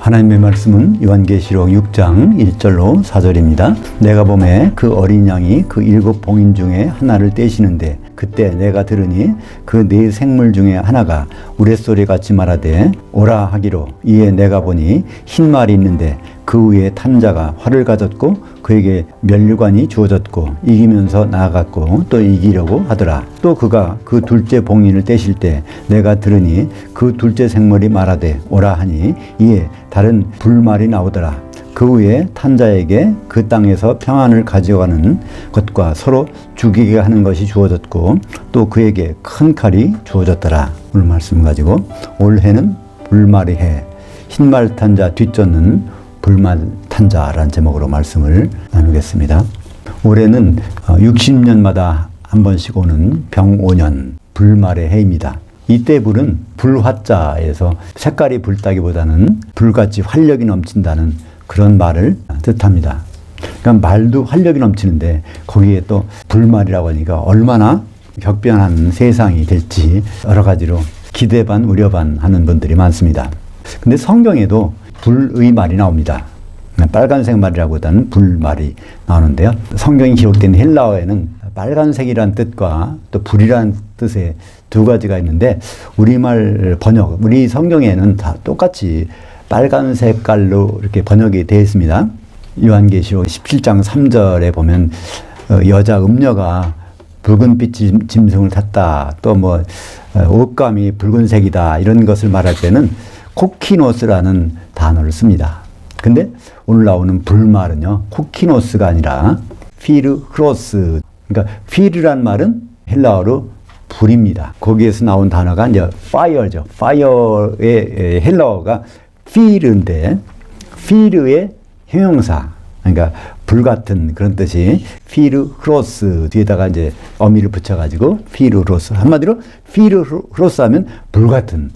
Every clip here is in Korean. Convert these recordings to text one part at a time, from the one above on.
하나님의 말씀은 요한계시록 6장 1절로 4절입니다. 내가 보매 그 어린 양이 그 7 봉인 중에 하나를 떼시는데 그때 내가 들으니 그 4 생물 중에 하나가 우레소리같이 말하되 오라 하기로 이에 내가 보니 흰 말이 있는데 그 위에 탄 자가 활을 가졌고 그에게 면류관이 주어졌고 이기면서 나아갔고 또 이기려고 하더라. 또 그가 그 둘째 봉인을 떼실 때 내가 들으니 그 둘째 생물이 말하되 오라 하니 이에 다른 불말이 나오더라. 그 후에 탄 자에게 그 땅에서 평안을 가져가는 것과 서로 죽이게 하는 것이 주어졌고 또 그에게 큰 칼이 주어졌더라. 오늘 말씀 가지고 올해는 불말의 해, 흰말 탄 자 뒷전은 불말 탄 자라는 제목으로 말씀을 나누겠습니다. 올해는 60년마다 한 번씩 오는 병5년 불말의 해입니다. 이때 불은 불화자에서 색깔이 붉다기보다는 불같이 활력이 넘친다는 그런 말을 뜻합니다. 그러니까 말도 활력이 넘치는데 거기에 또 불말이라고 하니까 얼마나 격변한 세상이 될지 여러 가지로 기대 반 우려 반 하는 분들이 많습니다. 근데 성경에도 불의 말이 나옵니다. 빨간색 말이라기보다는 불말이 나오는데요. 성경이 기록된 헬라어에는 빨간색이란 뜻과 또 불이라는 뜻의 두 가지가 있는데 우리말 번역, 우리 성경에는 다 똑같이 빨간 색깔로 이렇게 번역이 되어 있습니다. 요한계시록 17장 3절에 보면 여자 음녀가 붉은빛 짐승을 탔다. 또 뭐 옷감이 붉은색이다. 이런 것을 말할 때는 코키노스라는 단어를 씁니다. 근데 오늘 나오는 불말은요. 코키노스가 아니라 피르흐로스. 그러니까 피르란 말은 헬라어로 불입니다. 거기에서 나온 단어가 이제 fire죠. fire의 헬라어가 피르인데 피르의 형용사. 그러니까 불 같은 그런 뜻이 피르흐로스 뒤에다가 이제 어미를 붙여가지고 피르흐로스. 한마디로 피르흐로스 하면 불 같은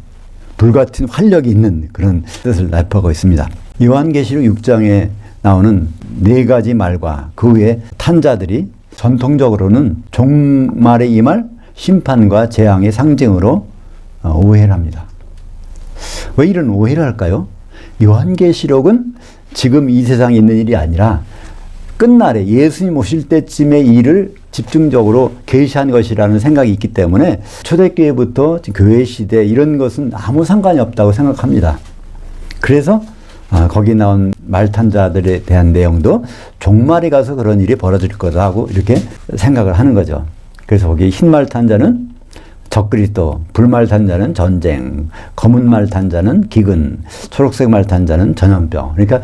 활력이 있는 그런 뜻을 납하고 있습니다. 요한계시록 6장에 나오는 4가지 말과 그 외에 탄자들이 전통적으로는 종말에 임할 심판과 재앙의 상징으로 오해를 합니다. 왜 이런 오해를 할까요? 요한계시록은 지금 이 세상에 있는 일이 아니라 끝날에 예수님 오실 때쯤의 일을 집중적으로 계시한 것이라는 생각이 있기 때문에 초대교회부터 교회 시대 이런 것은 아무 상관이 없다고 생각합니다. 그래서 거기 나온 말탄자들에 대한 내용도 종말에 가서 그런 일이 벌어질 거다 하고 이렇게 생각을 하는 거죠. 그래서 거기 흰말 탄자는 적그리스도, 불말 탄자는 전쟁, 검은 말 탄자는 기근, 초록색 말 탄자는 전염병. 그러니까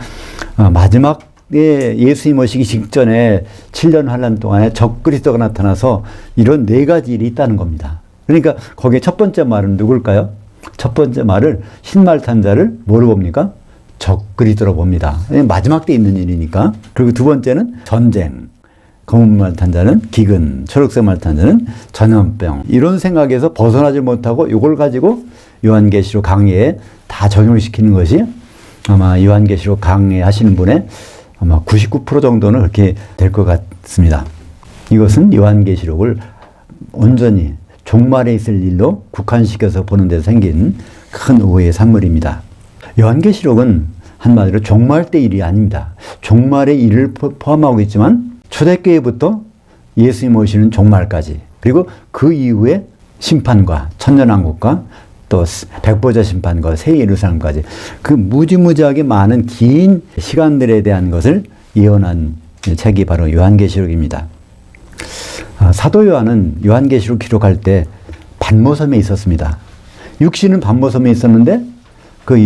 마지막에 예수님 오시기 직전에 7년 환란 동안에 적그리스도가 나타나서 이런 4가지 일이 있다는 겁니다. 그러니까 거기에 첫 번째 말은 누굴까요? 첫 번째 말을 흰말 탄자를 뭐로 봅니까? 적그리스도로 봅니다. 마지막 때 있는 일이니까. 그리고 두 번째는 전쟁. 검은 말 탄자는 기근, 초록색 말 탄자는 전염병. 이런 생각에서 벗어나지 못하고 이걸 가지고 요한계시록 강의에 다 적용시키는 것이 아마 요한계시록 강의 하시는 분의 아마 99% 정도는 그렇게 될 것 같습니다. 이것은 요한계시록을 온전히 종말에 있을 일로 국한시켜서 보는 데서 생긴 큰 오해의 산물입니다. 요한계시록은 한마디로 종말 때 일이 아닙니다. 종말의 일을 포함하고 있지만 초대교회부터 예수님 오시는 종말까지 그리고 그 이후에 심판과 천년왕국과 또 백보자 심판과 새 예루살렘까지 그 무지무지하게 많은 긴 시간들에 대한 것을 예언한 책이 바로 요한계시록입니다. 사도 요한은 요한계시록 기록할 때 반모섬에 있었습니다. 육신은 반모섬에 있었는데 그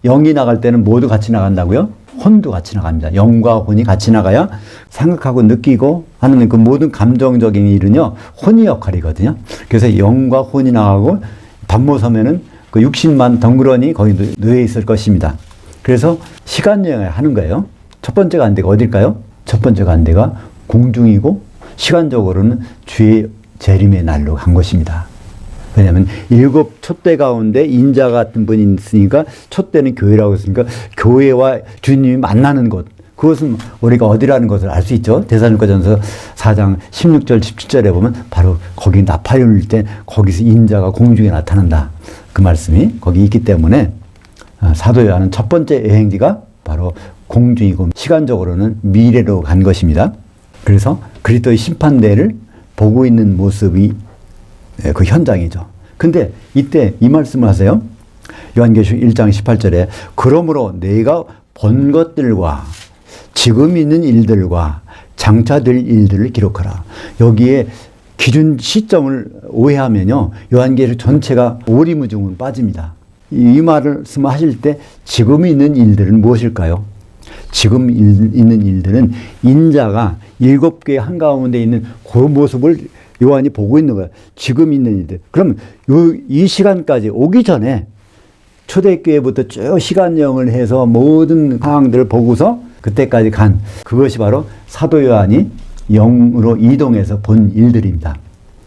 영이 나갈 때는 모두 같이 나간다고요? 혼도 같이 나갑니다. 영과 혼이 같이 나가야 생각하고 느끼고 하는 그 모든 감정적인 일은요, 혼이 역할이거든요. 그래서 영과 혼이 나가고 반모섬에는 그 육신만 덩그러니 거기 누워 있을 것입니다. 그래서 시간 여행을 하는 거예요. 첫 번째 간 데가 어딜까요? 첫 번째 간 데가 공중이고 시간적으로는 주의 재림의 날로 간 것입니다. 왜냐하면 7 촛대 가운데 인자 같은 분이 있으니까 촛대는 교회라고 했으니까 교회와 주님이 만나는 곳, 그것은 우리가 어디라는 것을 알 수 있죠. 데살로니가전서 4장 16절 17절에 보면 바로 거기 나팔이 울릴 때 거기서 인자가 공중에 나타난다. 그 말씀이 거기 있기 때문에 사도 요한은 첫 번째 여행지가 바로 공중이고 시간적으로는 미래로 간 것입니다. 그래서 그리스도의 심판대를 보고 있는 모습이 그 현장이죠. 근데 이때 이 말씀을 하세요. 요한계시록 1장 18절에 그러므로 내가 본 것들과 지금 있는 일들과 장차 될 일들을 기록하라. 여기에 기준 시점을 오해하면요, 요한계시록 전체가 오리무중으로 빠집니다. 이 말씀을 하실 때 지금 있는 일들은 무엇일까요? 지금 있는 일들은 인자가 7개의 한가운데 있는 그 모습을 요한이 보고 있는 거예요. 지금 있는 일들. 그럼 이 시간까지 오기 전에 초대교회부터 쭉 시간여행을 해서 모든 상황들을 보고서 그때까지 간 그것이 바로 사도 요한이 영으로 이동해서 본 일들입니다.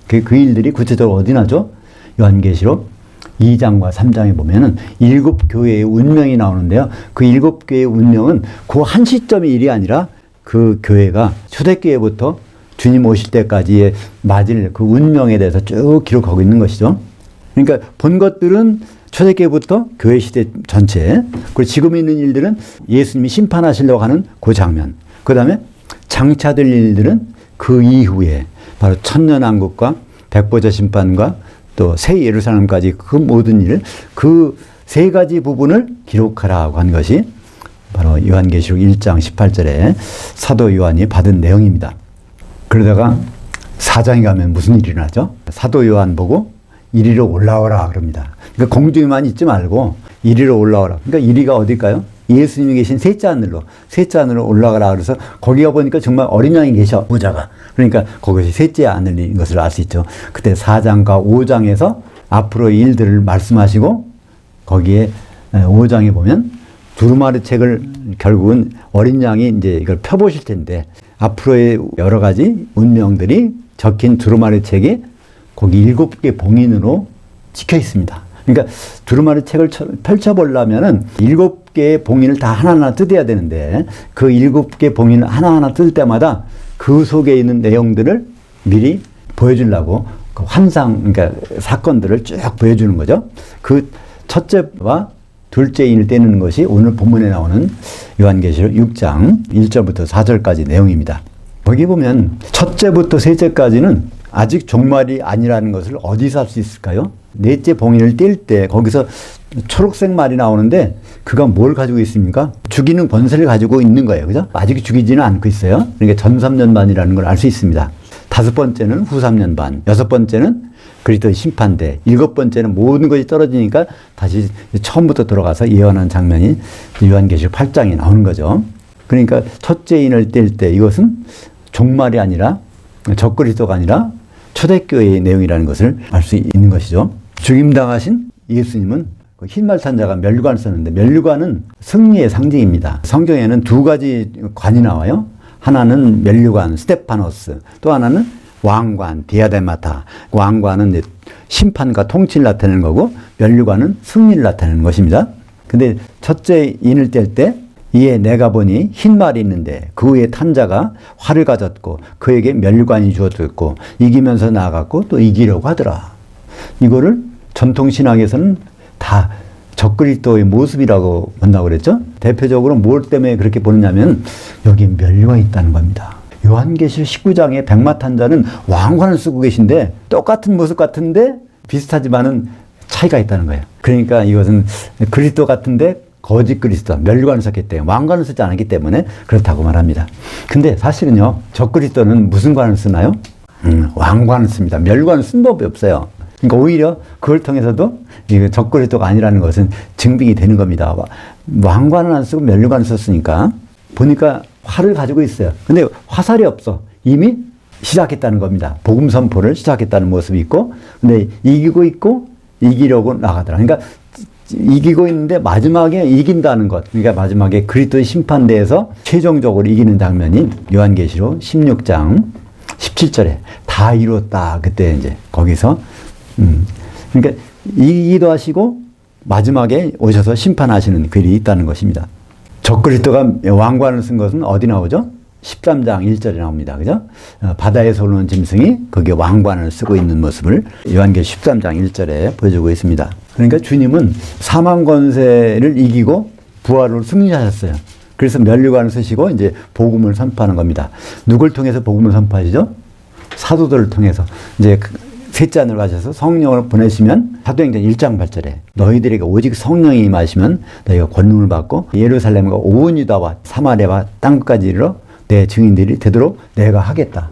그 일들이 구체적으로 어디 나죠? 요한계시록 2장과 3장에 보면은 7교회의 운명이 나오는데요. 그 7교회의 운명은 그 한 시점의 일이 아니라 그 교회가 초대교회부터 주님 오실 때까지의 맞을 그 운명에 대해서 쭉 기록하고 있는 것이죠. 그러니까 본 것들은 초대교회부터 교회 시대 전체, 그리고 지금 있는 일들은 예수님이 심판하시려고 하는 그 장면, 그 다음에 장차될 일들은 그 이후에 바로 천년왕국과 백보자 심판과 또 새 예루살렘까지 그 모든 일, 그 세 가지 부분을 기록하라고 한 것이 바로 요한계시록 1장 18절에 사도 요한이 받은 내용입니다. 그러다가 4장에 가면 무슨 일이 일어나죠? 사도 요한 보고 이리로 올라오라 그럽니다. 그러니까 공중에만 있지 말고 이리로 올라오라. 그러니까 이리가 어딜까요? 예수님이 계신 셋째 하늘로 올라가라. 그래서 거기가 보니까 정말 어린 양이 계셔, 보좌가. 그러니까 그것이 셋째 하늘인 것을 알 수 있죠. 그때 4장과 5장에서 앞으로의 일들을 말씀하시고 거기에 5장에 보면 두루마리 책을 결국은 어린 양이 이제 이걸 펴보실 텐데 앞으로의 여러 가지 운명들이 적힌 두루마리 책이 거기 7개 봉인으로 찍혀 있습니다. 그러니까 두루마리 책을 펼쳐보려면은 7개의 봉인을 다 하나하나 뜯어야 되는데 그 7개 봉인을 하나하나 뜯을 때마다 그 속에 있는 내용들을 미리 보여주려고 그 환상, 그러니까 사건들을 쭉 보여주는 거죠. 그 첫째와 둘째 인을 떼는 것이 오늘 본문에 나오는 요한계시록 6장 1절부터 4절까지 내용입니다. 거기 보면 첫째부터 셋째까지는 아직 종말이 아니라는 것을 어디서 알 수 있을까요? 넷째 봉인을 뗄 때 거기서 초록색 말이 나오는데 그가 뭘 가지고 있습니까? 죽이는 권세를 가지고 있는 거예요. 그죠? 아직 죽이지는 않고 있어요. 그러니까 전 3년 반이라는 걸 알 수 있습니다. 5번째는 후 3년 반, 6번째는 그리스도의 심판대, 7번째는 모든 것이 떨어지니까 다시 처음부터 돌아가서 예언한 장면이 요한계시록 8장에 나오는 거죠. 그러니까 첫째 인을 뗄 때 이것은 종말이 아니라 적그리스도가 아니라 초대교회의 내용이라는 것을 알 수 있는 것이죠. 죽임당하신 예수님은 흰말 탄 자가 면류관을 썼는데 면류관은 승리의 상징입니다. 성경에는 2가지 관이 나와요. 하나는 면류관 스테파노스, 또 하나는 왕관 디아데마타. 왕관은 이제 심판과 통치를 나타내는 거고 면류관은 승리를 나타내는 것입니다. 근데 첫째 인을 뗄 때 이에 내가 보니 흰 말이 있는데 그 위에 탄 자가 활을 가졌고 그에게 면류관이 주어졌고 이기면서 나아갔고 또 이기려고 하더라. 이거를 전통신학에서는 다 적그리스도의 모습이라고 본다고 그랬죠. 대표적으로 뭘 때문에 그렇게 보느냐면 여기 면류가 있다는 겁니다. 요한계시록 19장에 백마 탄 자는 왕관을 쓰고 계신데 똑같은 모습 같은데 비슷하지만은 차이가 있다는 거예요. 그러니까 이것은 그리스도 같은데 거짓 그리스도, 면류관을 썼기 때문에 왕관을 쓰지 않았기 때문에 그렇다고 말합니다. 근데 사실은요, 적그리스도는 무슨 관을 쓰나요? 왕관을 씁니다. 면류관을 쓴 법이 없어요. 그러니까 오히려 그걸 통해서도 적그리스도가 아니라는 것은 증빙이 되는 겁니다. 왕관을 안 쓰고 면류관을 썼으니까 보니까 활을 가지고 있어요. 근데 화살이 없어. 이미 시작했다는 겁니다. 복음 선포를 시작했다는 모습이 있고, 근데 이기고 있고 이기려고 나가더라. 그러니까 이기고 있는데 마지막에 이긴다는 것. 그러니까 마지막에 그리스도의 심판대에서 최종적으로 이기는 장면이 요한계시록 16장 17절에 다 이뤘다. 그때 이제 거기서 그러니까 이기기도 하시고 마지막에 오셔서 심판하시는 글이 있다는 것입니다. 적그리스도가 왕관을 쓴 것은 어디 나오죠? 13장 1절에 나옵니다. 그죠? 바다에서 오는 짐승이 거기에 왕관을 쓰고 있는 모습을 요한계시록 13장 1절에 보여주고 있습니다. 그러니까 주님은 사망 권세를 이기고 부활을 승리하셨어요. 그래서 면류관을 쓰시고 이제 복음을 선포하는 겁니다. 누굴 통해서 복음을 선포하시죠? 사도들을 통해서. 이제 셋째 하늘 가셔서 성령을 보내시면 사도행전 1장 8절에 너희들에게 오직 성령이 임하시면 너희가 권능을 받고 예루살렘과 온 유다와 사마리아와 땅끝까지 이르러 내 증인들이 되도록 내가 하겠다.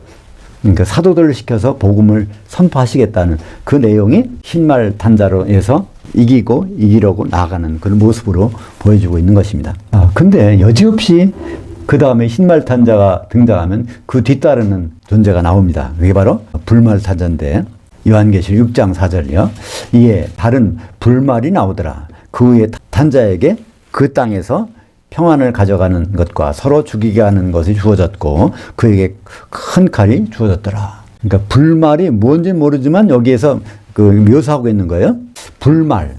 그러니까 사도들을 시켜서 복음을 선포하시겠다는 그 내용이 흰말 단자로 해서 이기고 이기려고 나아가는 그런 모습으로 보여주고 있는 것입니다. 근데 여지없이 그 다음에 흰말 탄자가 등장하면 그 뒤따르는 존재가 나옵니다. 그게 바로 불말 탄자인데 요한계시록 6장 4절이요. 이에 다른 불말이 나오더라. 그 후에 탄자에게 그 땅에서 평안을 가져가는 것과 서로 죽이게 하는 것이 주어졌고 그에게 큰 칼이 주어졌더라. 그러니까 불말이 뭔지 모르지만 여기에서 그 묘사하고 있는 거예요. 불말.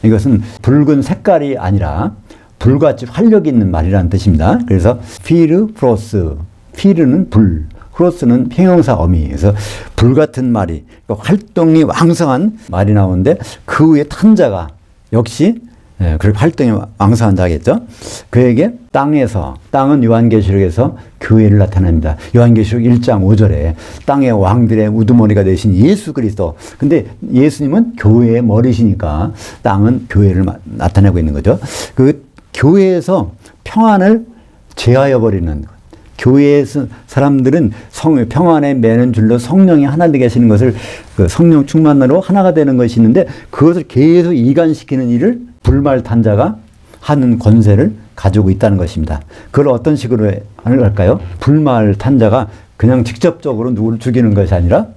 이것은 붉은 색깔이 아니라 불같이 활력 있는 말이라는 뜻입니다. 그래서 피르 프로스. 피르는 불. 크로스는 형용사 어미. 그래서 불같은 말이, 그러니까 활동이 왕성한 말이 나오는데 그 후에 탄자가 역시 그렇게 활동이 왕성한 자겠죠. 그에게 땅에서, 땅은 요한계시록에서 교회를 나타냅니다. 요한계시록 1장 5절에 땅의 왕들의 우두머리가 되신 예수 그리스도. 근데 예수님은 교회의 머리시니까 땅은 교회를 나타내고 있는 거죠. 그 교회에서 평안을 제하여 버리는 것. 교회에서 사람들은 평안에 매는 줄로 성령이 하나 되게 하시는 것을 그 성령 충만으로 하나가 되는 것이 있는데 그것을 계속 이간시키는 일을 불말 탄자가 하는 권세를 가지고 있다는 것입니다. 그걸 어떤 식으로 할까요? 불말 탄자가 그냥 직접적으로 누구를 죽이는 것이 아니라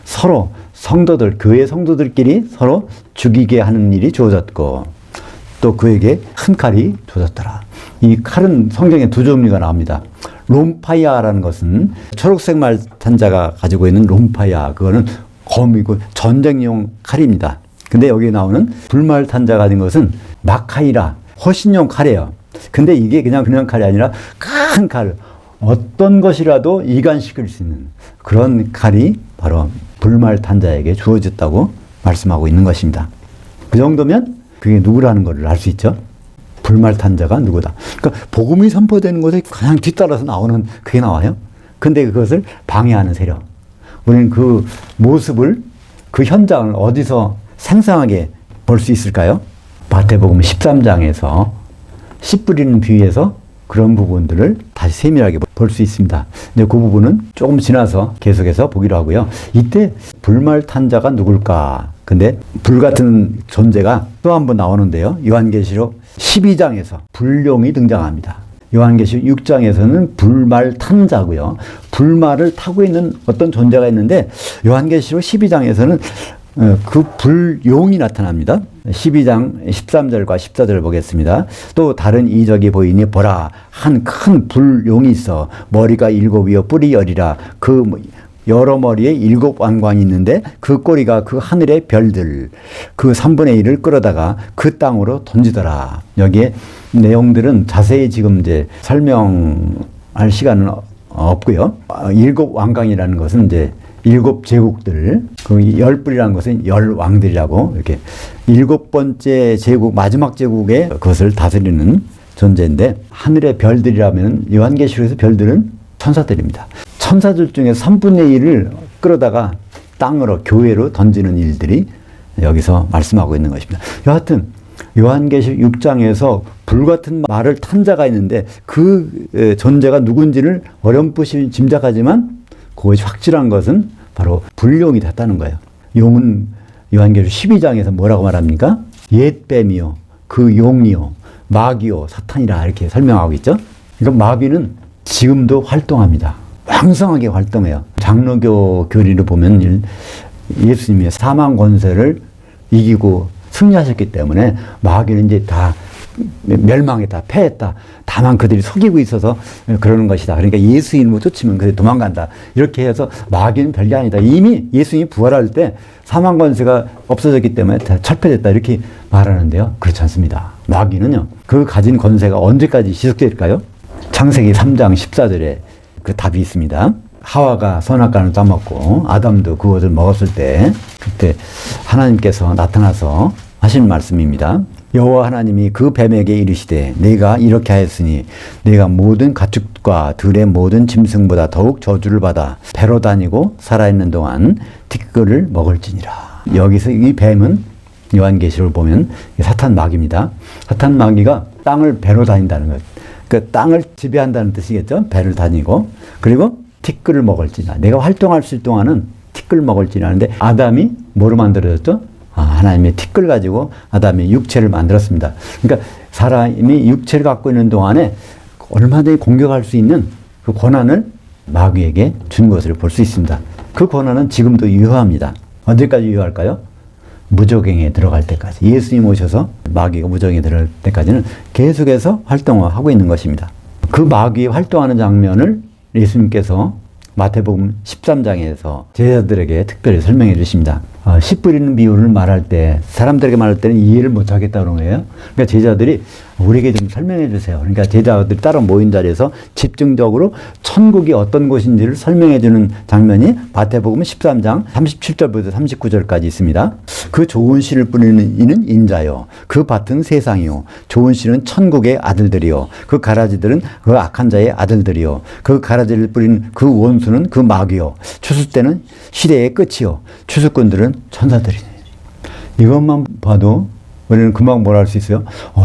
서로 성도들, 교회 성도들끼리 서로 죽이게 하는 일이 주어졌고 또 그에게 큰 칼이 주어졌더라. 이 칼은 성경에 두 종류가 나옵니다. 롬파이아라는 것은 초록색 말 탄자가 가지고 있는 롬파이아, 그거는 검이고 전쟁용 칼입니다. 근데 여기 나오는 불말 탄자가 가진 것은 마카이라, 호신용 칼이에요. 근데 이게 그냥 칼이 아니라 큰 칼, 어떤 것이라도 이간시킬 수 있는 그런 칼이 바로 불말 탄자에게 주어졌다고 말씀하고 있는 것입니다. 그 정도면 그게 누구라는 걸 알 수 있죠. 불말 탄자가 누구다. 그러니까 복음이 선포되는 것에 그냥 뒤따라서 나오는 그게 나와요. 근데 그것을 방해하는 세력. 우리는 그 모습을, 그 현장을 어디서 생생하게 볼 수 있을까요? 마태복음 13장에서 씨 뿌리는 비유에서 그런 부분들을 다시 세밀하게 볼 수 있습니다. 근데 그 부분은 조금 지나서 계속해서 보기로 하고요. 이때 불말 탄자가 누굴까? 근데 불 같은 존재가 또 한 번 나오는데요. 요한계시록 12장에서 불룡이 등장합니다. 요한계시록 6장에서는 불말 탄자고요. 불말을 타고 있는 어떤 존재가 있는데 요한계시록 12장에서는 그 불용이 나타납니다. 12장 13절과 14절을 보겠습니다. 또 다른 이적이 보이니 보라, 한 큰 불용이 있어 머리가 7이요 뿔이 10이라. 그 여러 머리에 7 왕관이 있는데 그 꼬리가 그 하늘의 별들 그 3분의 1을 끌어다가 그 땅으로 던지더라. 여기에 내용들은 자세히 지금 이제 설명할 시간은 없고요. 7 왕관이라는 것은 이제 7 제국들, 그 10뿔이라는 것은 10 왕들이라고 이렇게 7번째 제국, 마지막 제국의 그것을 다스리는 존재인데 하늘의 별들이라면 요한계시록에서 별들은 천사들입니다. 천사들 중에 3분의 1을 끌어다가 땅으로, 교회로 던지는 일들이 여기서 말씀하고 있는 것입니다. 여하튼 요한계시록 6장에서 불같은 말을 탄 자가 있는데 그 존재가 누군지를 어렴풋이 짐작하지만 그것이 확실한 것은 바로 불용이 됐다는 거예요. 용은 요한계시록 12장에서 뭐라고 말합니까? 옛뱀이요, 그 용이요, 마귀요, 사탄이라 이렇게 설명하고 있죠. 그러니까 마귀는 지금도 활동합니다. 왕성하게 활동해요. 장로교 교리를 보면 예수님의 사망 권세를 이기고 승리하셨기 때문에 마귀는 이제 다 멸망했다, 패했다. 다만 그들이 속이고 있어서 그러는 것이다. 그러니까 예수 이름으로 쫓으면 그들이 도망간다. 이렇게 해서 마귀는 별게 아니다. 이미 예수님이 부활할 때 사망 권세가 없어졌기 때문에 다 철폐됐다. 이렇게 말하는데요. 그렇지 않습니다. 마귀는요, 그 가진 권세가 언제까지 지속될까요? 창세기 3장 14절에 그 답이 있습니다. 하와가 선악과를 따먹고 아담도 그것을 먹었을 때 그때 하나님께서 나타나서 하신 말씀입니다. 여호와 하나님이 그 뱀에게 이르시되 내가 이렇게 하였으니 내가 모든 가축과 들의 모든 짐승보다 더욱 저주를 받아 배로 다니고 살아있는 동안 티끌을 먹을지니라. 여기서 이 뱀은 요한계시록을 보면 사탄 마귀입니다. 사탄 마귀가 땅을 배로 다닌다는 것. 그 땅을 지배한다는 뜻이겠죠. 배를 다니고 그리고 티끌을 먹을지니라. 내가 활동할 수 있을 동안은 티끌 먹을지니라 하는데 아담이 뭐로 만들어졌죠? 하나님의 티끌 가지고 아담이 육체를 만들었습니다. 그러니까 사람이 육체를 갖고 있는 동안에 얼마든지 공격할 수 있는 그 권한을 마귀에게 준 것을 볼 수 있습니다. 그 권한은 지금도 유효합니다. 언제까지 유효할까요? 무적행에 들어갈 때까지. 예수님 오셔서 마귀가 무적행에 들어갈 때까지는 계속해서 활동을 하고 있는 것입니다. 그 마귀 활동하는 장면을 예수님께서 마태복음 13장에서 제자들에게 특별히 설명해 주십니다. 씨 뿌리는 비유를 말할 때 사람들에게 말할 때는 이해를 못 하겠다는 거예요. 그러니까 제자들이 우리에게 좀 설명해 주세요. 그러니까 제자들이 따로 모인 자리에서 집중적으로 천국이 어떤 곳인지를 설명해 주는 장면이 마태복음 13장 37절부터 39절까지 있습니다. 그 좋은 씨를 뿌리는 이는 인자요. 그 밭은 세상이요. 좋은 씨는 천국의 아들들이요. 그 가라지들은 그 악한 자의 아들들이요. 그 가라지를 뿌리는 그 원수는 그 마귀요. 추수 때는 시대의 끝이요. 추수꾼들은 천사들이니. 이것만 봐도 우리는 금방 뭘 할 수 있어요?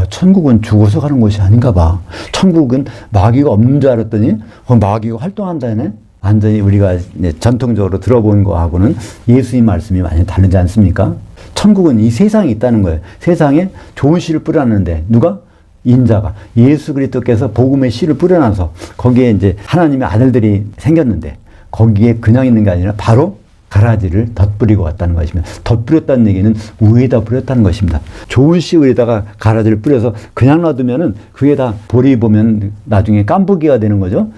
천국은 죽어서 가는 곳이 아닌가 봐. 천국은 마귀가 없는 줄 알았더니 마귀가 활동한다네. 완전히 우리가 전통적으로 들어본 거하고는 예수님 말씀이 많이 다르지 않습니까? 천국은 이 세상에 있다는 거예요. 세상에 좋은 씨를 뿌려놨는데 누가? 인자가 예수 그리스도께서 복음의 씨를 뿌려놔서 거기에 이제 하나님의 아들들이 생겼는데 거기에 그냥 있는 게 아니라 바로 가라지를 덧뿌리고 왔다는 것입니다. 덧뿌렸다는 얘기는 위에다 뿌렸다는 것입니다. 좋은 씨 위에다가 가라지를 뿌려서 그냥 놔두면은 그게 다 볼이 보면 나중에 깐부기가 되는 거죠.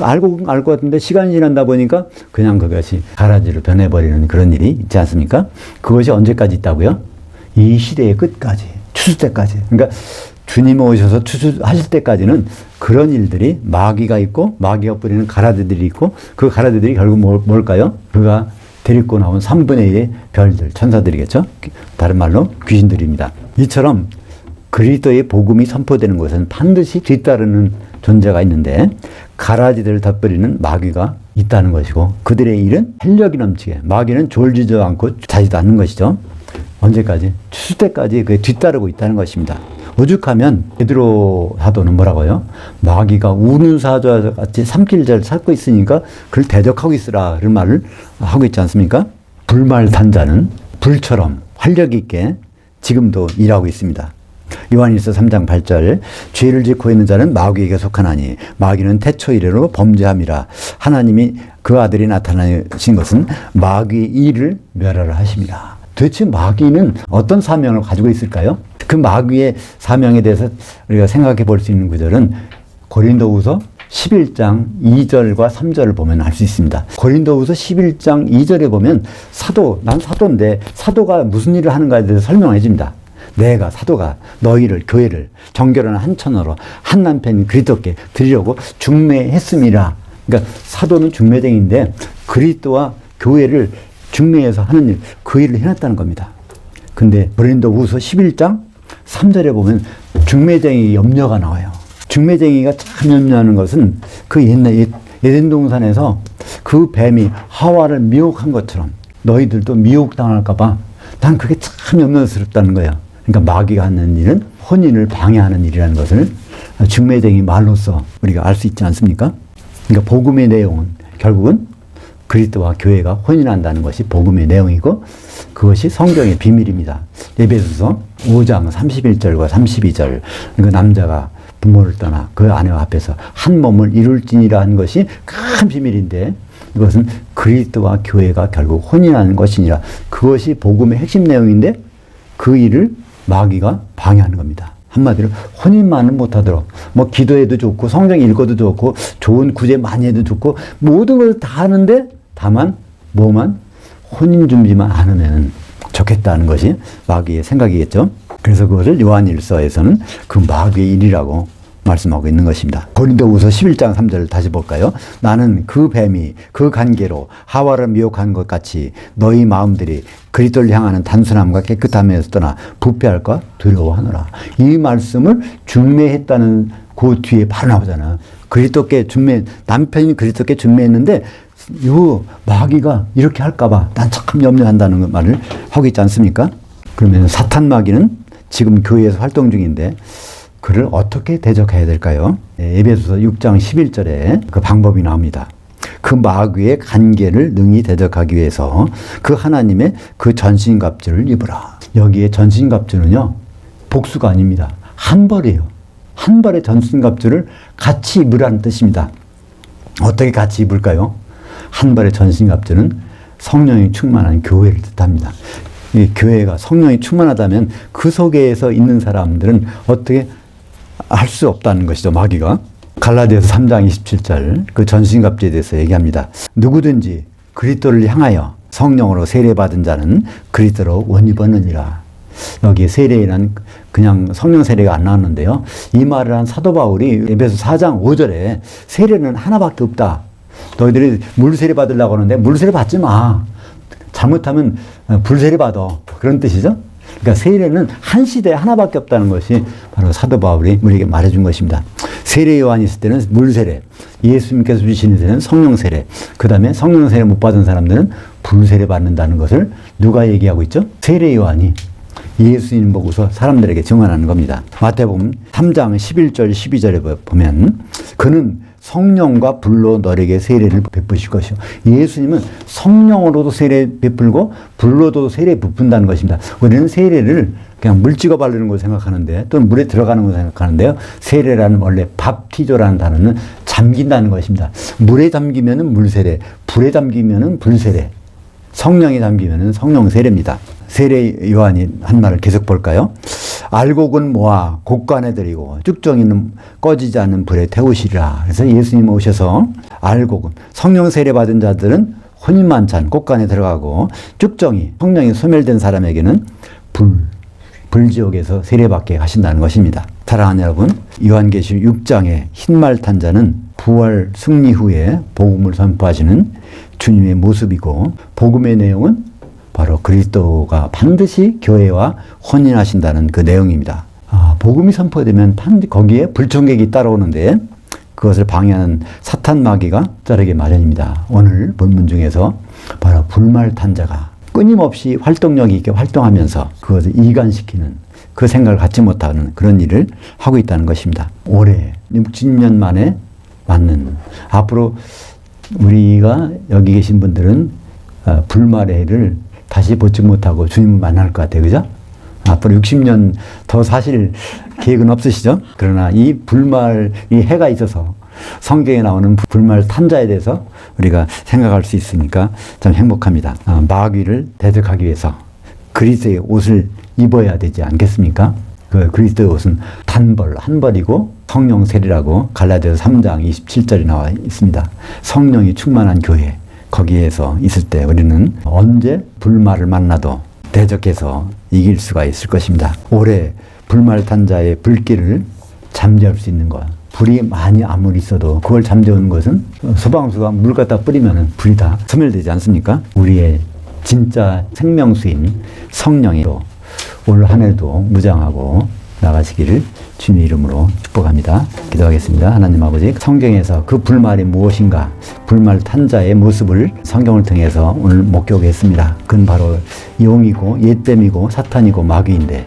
알고 알 것 같은데 시간이 지난다 보니까 그냥 그것이 가라지로 변해버리는 그런 일이 있지 않습니까? 그것이 언제까지 있다고요? 이 시대의 끝까지, 추수 때까지. 그러니까 주님 오셔서 추수하실 때까지는 그런 일들이 마귀가 있고 마귀가 뿌리는 가라지들이 있고 그 가라지들이 결국 뭘까요? 그가 데리고 나온 3분의 1의 별들, 천사들이겠죠? 다른 말로 귀신들입니다. 이처럼 그리스도의 복음이 선포되는 것은 반드시 뒤따르는 존재가 있는데 가라지들을 덧뿌리는 마귀가 있다는 것이고 그들의 일은 활력이 넘치게 마귀는 졸지도 않고 자지도 않는 것이죠. 언제까지? 추수 때까지 그게 뒤따르고 있다는 것입니다. 오죽하면 베드로 사도는 뭐라고요? 마귀가 우는 사자와 같이 삼킬자를 찾고 있으니까 그를 대적하고 있으라 그런 말을 하고 있지 않습니까? 불말탄 자는 불처럼 활력 있게 지금도 일하고 있습니다. 요한일서 3장 8절 죄를 짓고 있는 자는 마귀에게 속하나니 마귀는 태초 이래로 범죄함이라 하나님이 그 아들이 나타나신 것은 마귀의 일을 멸하라 하심이라. 도대체 마귀는 어떤 사명을 가지고 있을까요? 그 마귀의 사명에 대해서 우리가 생각해 볼 수 있는 구절은 고린도후서 11장 2절과 3절을 보면 알 수 있습니다. 고린도후서 11장 2절에 보면 난 사도인데 사도가 무슨 일을 하는가에 대해서 설명해 줍니다. 내가 사도가 너희를 교회를 정결한 한 처녀로 한 남편 그리스도께 드리려고 중매했음이라. 그러니까 사도는 중매쟁인데 그리스도와 교회를 중매해서 하는 일, 그 일을 해놨다는 겁니다. 근데 고린도후서 11장 3절에 보면 중매쟁이 염려가 나와요. 중매쟁이가 참 염려하는 것은 그 옛날 에덴 동산에서 그 뱀이 하와를 미혹한 것처럼 너희들도 미혹당할까봐 난 그게 참 염려스럽다는 거예요. 그러니까 마귀가 하는 일은 혼인을 방해하는 일이라는 것을 중매쟁이 말로써 우리가 알 수 있지 않습니까? 그러니까 복음의 내용은 결국은 그리스도와 교회가 혼인한다는 것이 복음의 내용이고 그것이 성경의 비밀입니다. 에베소서 5장 31절과 32절 그 남자가 부모를 떠나 그 아내와 합해서 한 몸을 이룰지니라 하는 것이 큰 비밀인데 이것은 그리스도와 교회가 결국 혼인하는 것이니라. 그것이 복음의 핵심 내용인데 그 일을 마귀가 방해하는 겁니다. 한마디로 혼인만은 못하도록 뭐 기도해도 좋고 성경 읽어도 좋고 좋은 구제 많이 해도 좋고 모든 걸 다 하는데 다만 뭐만 혼인 준비만 안 하면 좋겠다는 것이 마귀의 생각이겠죠. 그래서 그것을 요한일서에서는 그 마귀의 일이라고 말씀하고 있는 것입니다. 고린도후서 11장 3절 다시 볼까요? 나는 그 뱀이 그 간계로 하와를 미혹한 것 같이 너희 마음들이 그리스도를 향하는 단순함과 깨끗함에서 떠나 부패할까 두려워하노라. 이 말씀을 중매했다는 그 뒤에 바로 나오잖아. 그리스도께 중매, 남편이 그리스도께 중매했는데 이 마귀가 이렇게 할까봐 난 참 염려한다는 말을 하고 있지 않습니까? 그러면 사탄 마귀는 지금 교회에서 활동 중인데 그를 어떻게 대적해야 될까요? 에베소서 6장 11절에 그 방법이 나옵니다. 그 마귀의 간계를 능히 대적하기 위해서 그 하나님의 그 전신갑주를 입으라. 여기에 전신갑주는요, 복수가 아닙니다. 한 벌이에요. 한 벌의 전신갑주를 같이 입으라는 뜻입니다. 어떻게 같이 입을까요? 한 벌의 전신갑주는 성령이 충만한 교회를 뜻합니다. 이 교회가 성령이 충만하다면 그 속에서 있는 사람들은 어떻게 할 수 없다는 것이죠, 마귀가. 갈라디아서 3장 27절 그 전신갑주에 대해서 얘기합니다. 누구든지 그리스도를 향하여 성령으로 세례받은 자는 그리스도로 옷 입었느니라. 여기에 세례란 그냥 성령 세례가 안 나왔는데요. 이 말을 한 사도 바울이 에베소 4장 5절에 세례는 하나밖에 없다. 너희들이 물세례 받으려고 하는데 물세례 받지 마. 잘못하면 불세례 받아. 그런 뜻이죠. 그러니까 세례는 한 시대에 하나밖에 없다는 것이 바로 사도 바울이 우리에게 말해준 것입니다. 세례 요한이 있을 때는 물세례, 예수님께서 주시는 세례는 성령 세례, 그 다음에 성령 세례 못 받은 사람들은 불세례 받는다는 것을 누가 얘기하고 있죠? 세례 요한이 예수님 보고서 사람들에게 증언하는 겁니다. 마태복음 3장 11절 12절에 보면 그는 성령과 불로 너에게 세례를 베푸실 것이요. 예수님은 성령으로도 세례 베풀고 불로도 세례 베푼다는 것입니다. 우리는 세례를 그냥 물 찍어 바르는 걸 생각하는데 또는 물에 들어가는 걸 생각하는데요. 세례라는 원래 밥티조라는 단어는 잠긴다는 것입니다. 물에 잠기면은 물세례, 불에 잠기면은 불세례, 성령에 잠기면은 성령 세례입니다. 세례 요한이 한 말을 계속 볼까요? 알곡은 모아 곡간에 들이고 쭉정이는 꺼지지 않는 불에 태우시리라. 그래서 예수님 오셔서 알곡은 성령 세례 받은 자들은 혼인만찬 곡간에 들어가고 쭉정이 성령이 소멸된 사람에게는 불지옥에서 세례받게 하신다는 것입니다. 사랑하는 여러분, 요한계시록 6장의 흰말 탄 자는 부활 승리 후에 복음을 선포하시는 주님의 모습이고 복음의 내용은 바로 그리스도가 반드시 교회와 혼인하신다는 그 내용입니다. 복음이 선포되면 거기에 불청객이 따라오는데 그것을 방해하는 사탄 마귀가 자르게 마련입니다. 오늘 본문 중에서 바로 불말탄 자가 끊임없이 활동력 있게 활동하면서 그것을 이간시키는 그 생각을 갖지 못하는 그런 일을 하고 있다는 것입니다. 올해 60년 만에 맞는 앞으로 우리가 여기 계신 분들은 불말의 해를 다시 보지 못하고 주님을 만날 것 같아요. 그죠? 앞으로 60년 더 사실 계획은 없으시죠? 그러나 이 불말, 이 해가 있어서 성경에 나오는 불말 탄자에 대해서 우리가 생각할 수 있으니까 참 행복합니다. 마귀를 대적하기 위해서 그리스도의 옷을 입어야 되지 않겠습니까? 그 그리스도의 옷은 단벌, 한 벌이고 성령 세례라고 갈라디아서 3장 27절에 나와 있습니다. 성령이 충만한 교회. 거기에서 있을 때 우리는 언제 불말을 만나도 대적해서 이길 수가 있을 것입니다. 올해 불말 탄 자의 불길을 잠재울 수 있는 것. 불이 많이 아무리 있어도 그걸 잠재우는 것은 소방수가 물 갖다 뿌리면 불이 다 소멸되지 않습니까? 우리의 진짜 생명수인 성령이 올 한 해도 무장하고 나가시기를 주님의 이름으로 축복합니다. 기도하겠습니다. 하나님 아버지, 성경에서 그 불말이 무엇인가, 불말 탄자의 모습을 성경을 통해서 오늘 목격했습니다. 그건 바로 용이고 옛뱀이고 사탄이고 마귀인데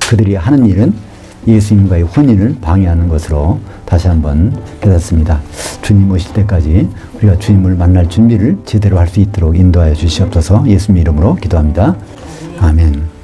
그들이 하는 일은 예수님과의 혼인을 방해하는 것으로 다시 한번 깨닫습니다. 주님 오실 때까지 우리가 주님을 만날 준비를 제대로 할 수 있도록 인도하여 주시옵소서. 예수님 이름으로 기도합니다. 아멘.